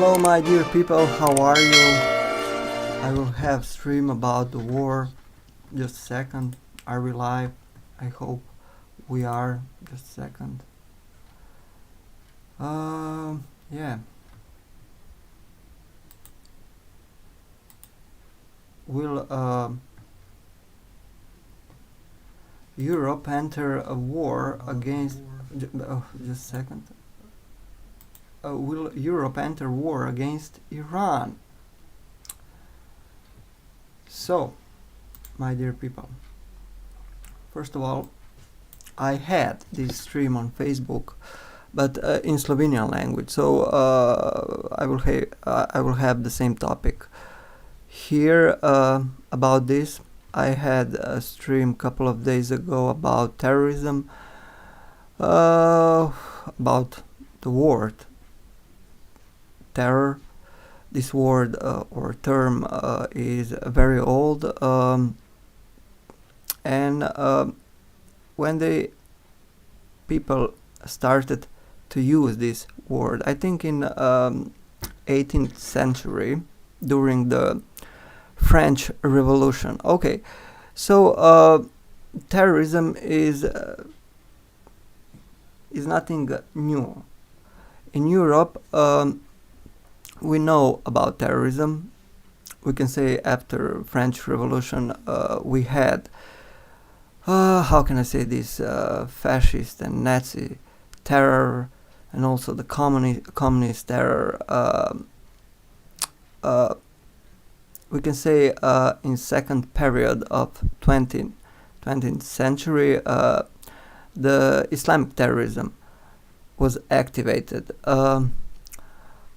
Hello my dear people, how are you? I will have stream about the war. Just a second. Are we live? I hope we are. Just a second. Yeah. Will Europe enter a war against... just a second. Will Europe enter war against Iran? So, my dear people, first of all, I had this stream on Facebook, but in Slovenian language. So I will have the same topic here about this. I had a stream a couple of days ago about terrorism, about the word terror. This word or term is very old, and when the people started to use this word, I think in 18th century during the French Revolution. Okay, so terrorism is nothing new. In Europe, we know about terrorism. We can say after French Revolution we had how can I say this, fascist and Nazi terror, and also the communist terror. We can say in second period of 20th century the Islamic terrorism was activated.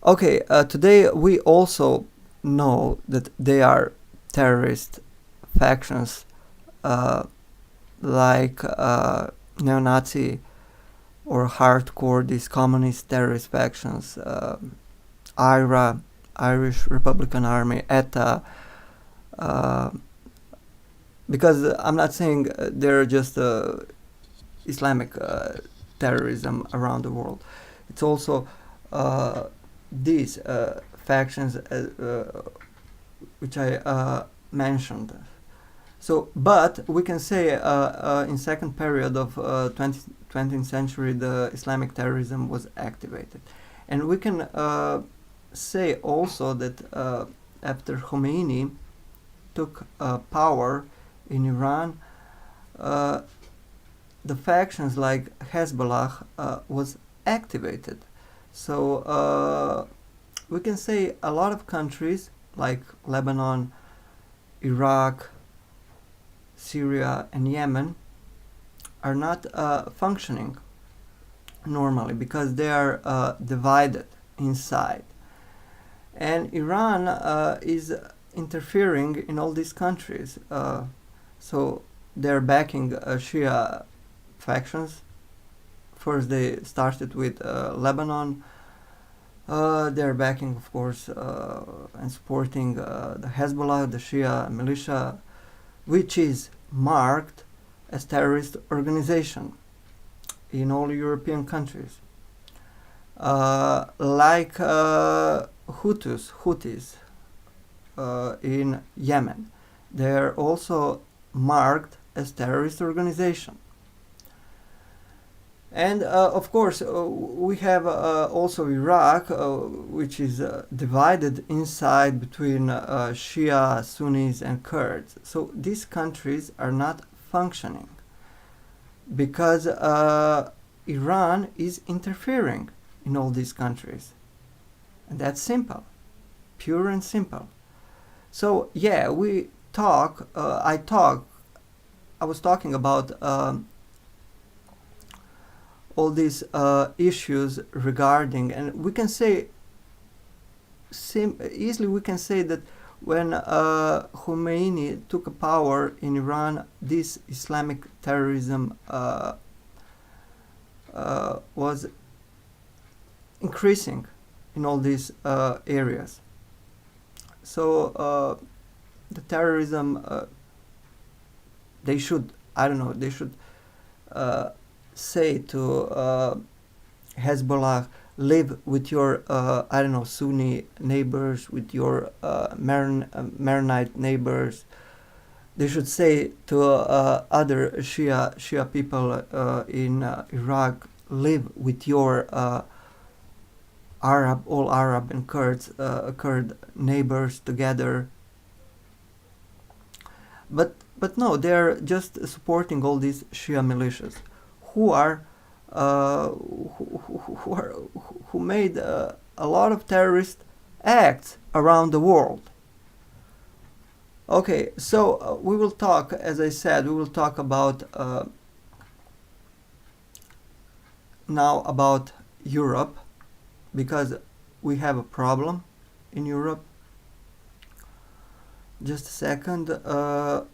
Okay, today we also know that they are terrorist factions like neo-Nazi or hardcore, these communist terrorist factions, IRA, Irish Republican Army, ETA, because I'm not saying they're just Islamic terrorism around the world. It's also these factions which I mentioned. So, but we can say in second period of 20th century the Islamic terrorism was activated, and we can say also that after Khomeini took power in Iran, the factions like Hezbollah was activated. So we can say a lot of countries like Lebanon, Iraq, Syria and Yemen are not functioning normally because they are divided inside. And Iran is interfering in all these countries. So they're backing Shia factions. First they started with Lebanon. They're backing, of course, and supporting the Hezbollah, the Shia militia, which is marked as terrorist organization in all European countries. Like Houthis in Yemen, they're also marked as terrorist organization. And of course we have also Iraq, which is divided inside between Shia, Sunnis and Kurds. So these countries are not functioning because Iran is interfering in all these countries. And that's simple, pure and simple. So yeah, we talk, I was talking about all these issues regarding, and we can say easily we can say that when Khomeini took power in Iran, this Islamic terrorism was increasing in all these areas. So the terrorism, they should, I don't know, they should say to Hezbollah, live with your I don't know, Sunni neighbors, with your Maronite neighbors. They should say to other Shia people in Iraq, live with your all Arab and Kurd neighbors together. But no, they're just supporting all these Shia militias, who are who made a lot of terrorist acts around the world. Okay, so we will talk, as I said, we will talk about now about Europe, because we have a problem in Europe. Just a second.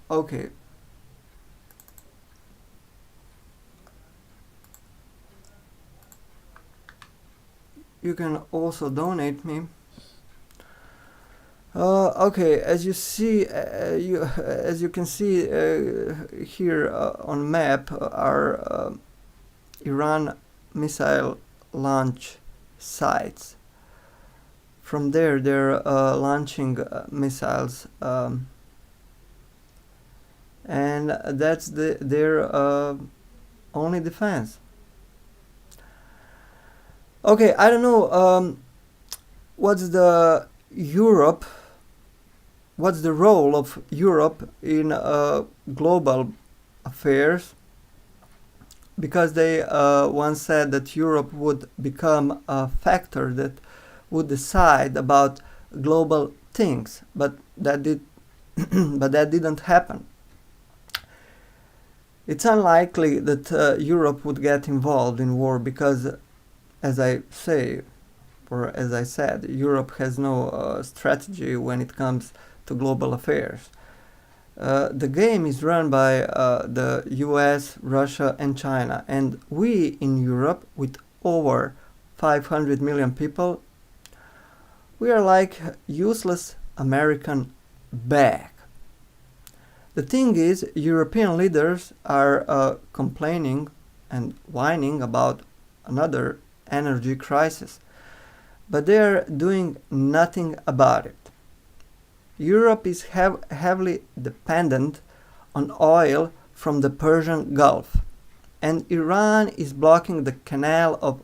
Okay. You can also donate me. Okay, as you see, as you can see here on map, are Iran missile launch sites. From there, they're launching missiles, and that's their only defense. Okay, I don't know what's the role of Europe in global affairs, because they once said that Europe would become a factor that would decide about global things, but that didn't happen. It's unlikely that Europe would get involved in war because, as I said, Europe has no strategy when it comes to global affairs. The game is run by the US, Russia, and China, and we in Europe, with over 500 million people, we are like useless American bag. The thing is, European leaders are complaining and whining about another energy crisis, but they are doing nothing about it. Europe is heavily dependent on oil from the Persian Gulf, and Iran is blocking the Canal of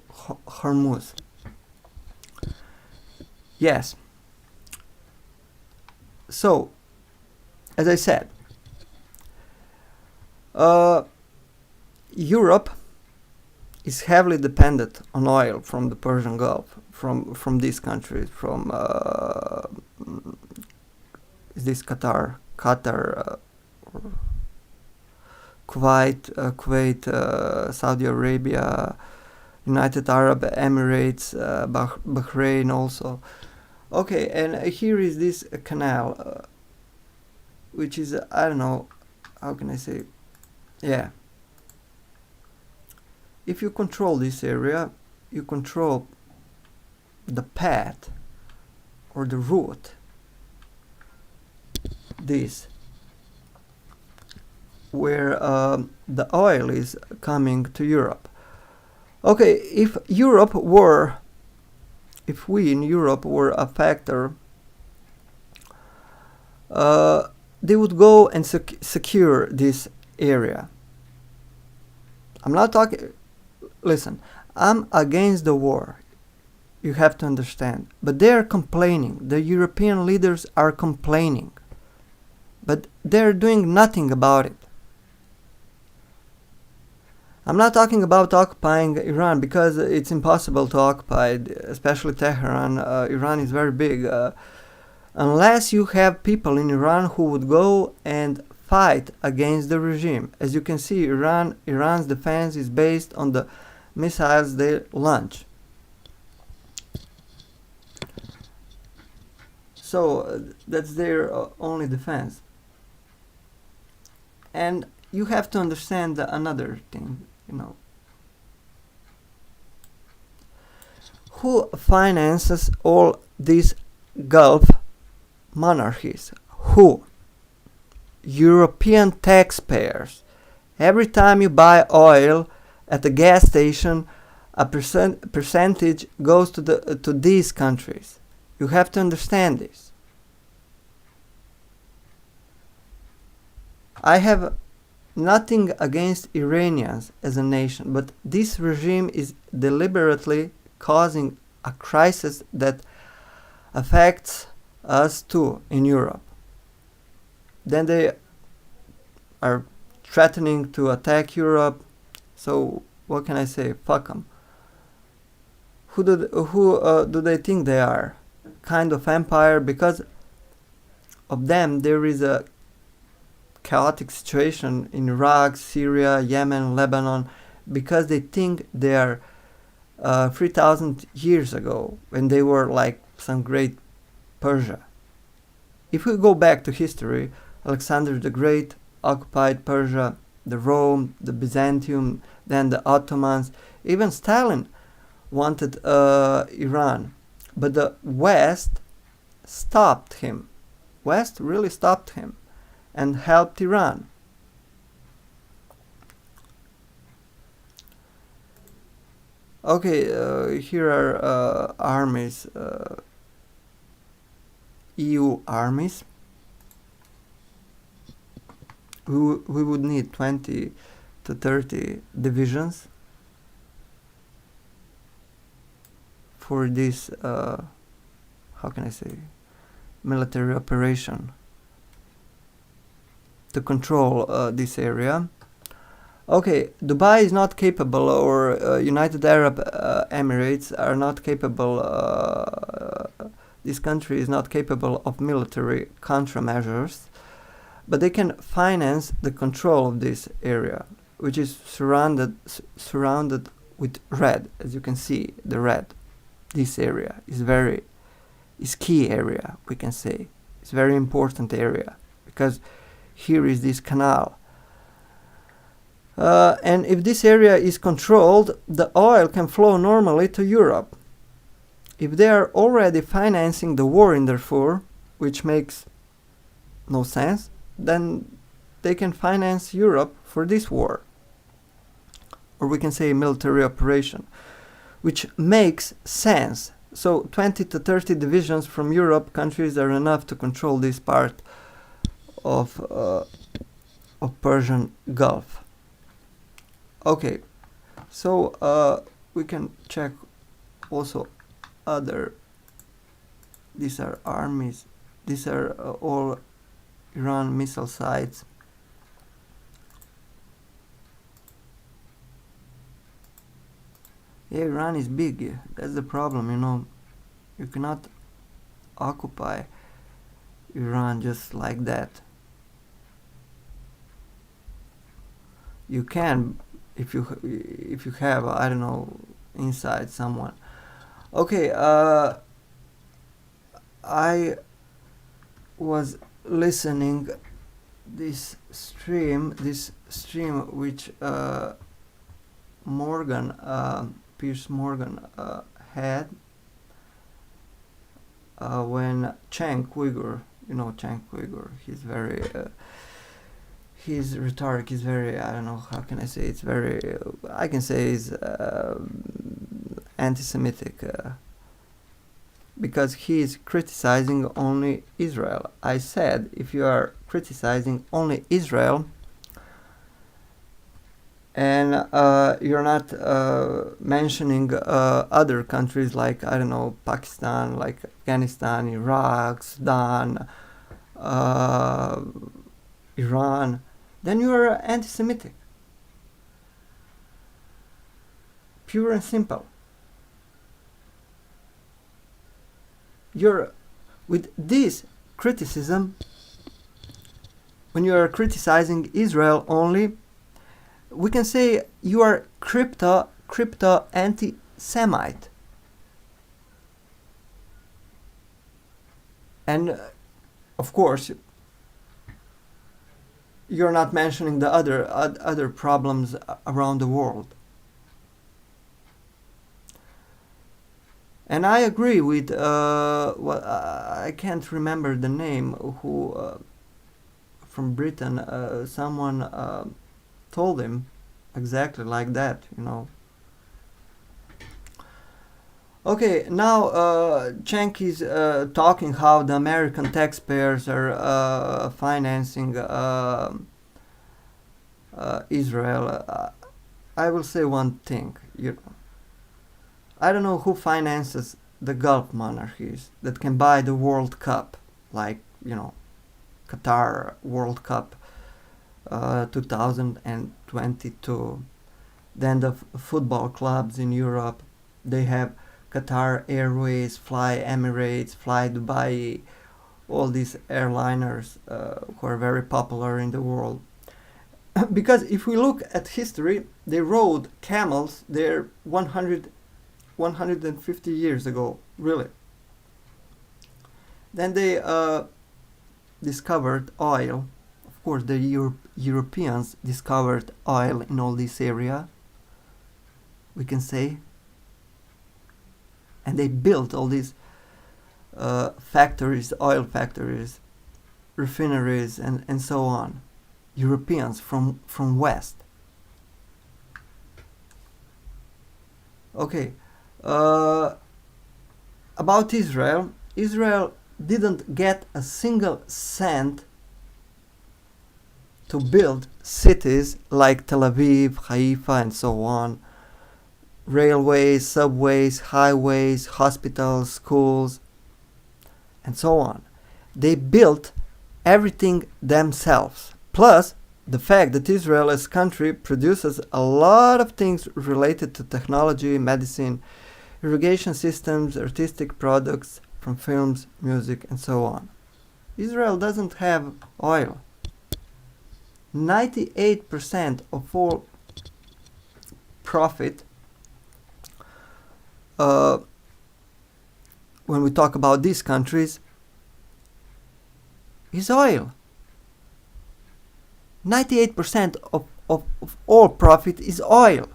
Hormuz. Yes. So, as I said, Europe is heavily dependent on oil from the Persian Gulf, from these countries, from is this Qatar, Kuwait, Saudi Arabia, United Arab Emirates, Bahrain also. Okay, and here is this canal, which is, I don't know, how can I say, yeah. If you control this area, you control the path or the route, this, where the oil is coming to Europe. Okay, if we in Europe were a factor, they would go and secure this area. I'm not talking, listen, I'm against the war, you have to understand, but they are complaining, the European leaders are complaining, but they're doing nothing about it. I'm not talking about occupying Iran, because it's impossible to occupy, especially Tehran. Iran is very big. Unless you have people in Iran who would go and fight against the regime. As you can see, Iran's defense is based on the missiles they launch. So that's their only defense. And you have to understand another thing, you know. Who finances all these Gulf monarchies? Who? European taxpayers. Every time you buy oil at the gas station, a percentage goes to these countries. You have to understand this. I have nothing against Iranians as a nation, but this regime is deliberately causing a crisis that affects us too in Europe. Then they are threatening to attack Europe. So what can I say? Fuck them. Who do they think they are? Kind of empire? Because of them, there is a chaotic situation in Iraq, Syria, Yemen, Lebanon, because they think they are 3,000 years ago when they were like some great Persia. If we go back to history, Alexander the Great occupied Persia, the Rome, the Byzantium, then the Ottomans. Even Stalin wanted Iran, but the West stopped him. West really stopped him and helped Iran. Okay, here are armies, EU armies. We would need 20 to 30 divisions for this, how can I say, military operation to control this area. Okay, Dubai is not capable, or United Arab Emirates are not capable, this country is not capable of military countermeasures, but they can finance the control of this area, which is surrounded with red. As you can see, the red. This area is key area, we can say. It's very important area because here is this canal. And if this area is controlled, the oil can flow normally to Europe. If they are already financing the war in Darfur, which makes no sense, then they can finance Europe for this war. Or we can say military operation, which makes sense. So 20 to 30 divisions from Europe countries are enough to control this part of Persian Gulf. Okay, so we can check also other. These are armies. These are all Iran missile sites. Yeah, Iran is big. That's the problem, you know. You cannot occupy Iran just like that. You can if you have, I don't know, inside someone. Okay, I was listening this stream which Piers Morgan had when Cenk Uygur, you know Cenk Uygur, he's very his rhetoric is very, I don't know, how can I say, it's very, I can say is anti-Semitic because he is criticizing only Israel. I said, if you are criticizing only Israel and you're not mentioning other countries like, I don't know, Pakistan, like Afghanistan, Iraq, Sudan, Iran, then you are anti-Semitic. Pure and simple. You're, with this criticism, when you are criticizing Israel only, we can say you are crypto anti-Semite. And of course, you're not mentioning the other problems around the world. And I agree with I can't remember the name who from Britain. Someone told him exactly like that. You know, Okay, now Cenk is talking how the American taxpayers are financing Israel. I will say one thing. I don't know who finances the Gulf monarchies that can buy the World Cup, like Qatar World Cup 2022. Then the football clubs in Europe, they have Qatar Airways, Fly Emirates, Fly Dubai, all these airliners who are very popular in the world. Because if we look at history, they rode camels there 150 years ago, really. Then they discovered oil. Of course, the Europeans discovered oil in all this area, we can say. And they built all these factories, oil factories, refineries, and so on. Europeans from West. Okay. About Israel, Israel didn't get a single cent to build cities like Tel Aviv, Haifa, and so on. Railways, subways, highways, hospitals, schools, and so on. They built everything themselves. Plus, the fact that Israel as a country produces a lot of things related to technology, medicine, irrigation systems, artistic products from films, music, and so on. Israel doesn't have oil. 98% of all profit, when we talk about these countries, is oil. 98% of all profit is oil.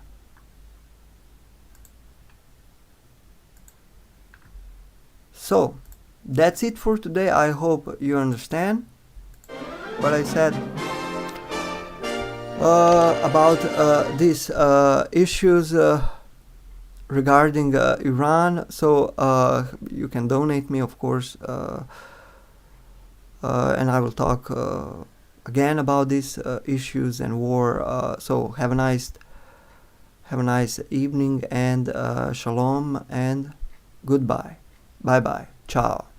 So, that's it for today. I hope you understand what I said about these issues regarding Iran. So you can donate me, of course, and I will talk again about these issues and war. So have a nice evening, and shalom and goodbye. Bye bye. Ciao.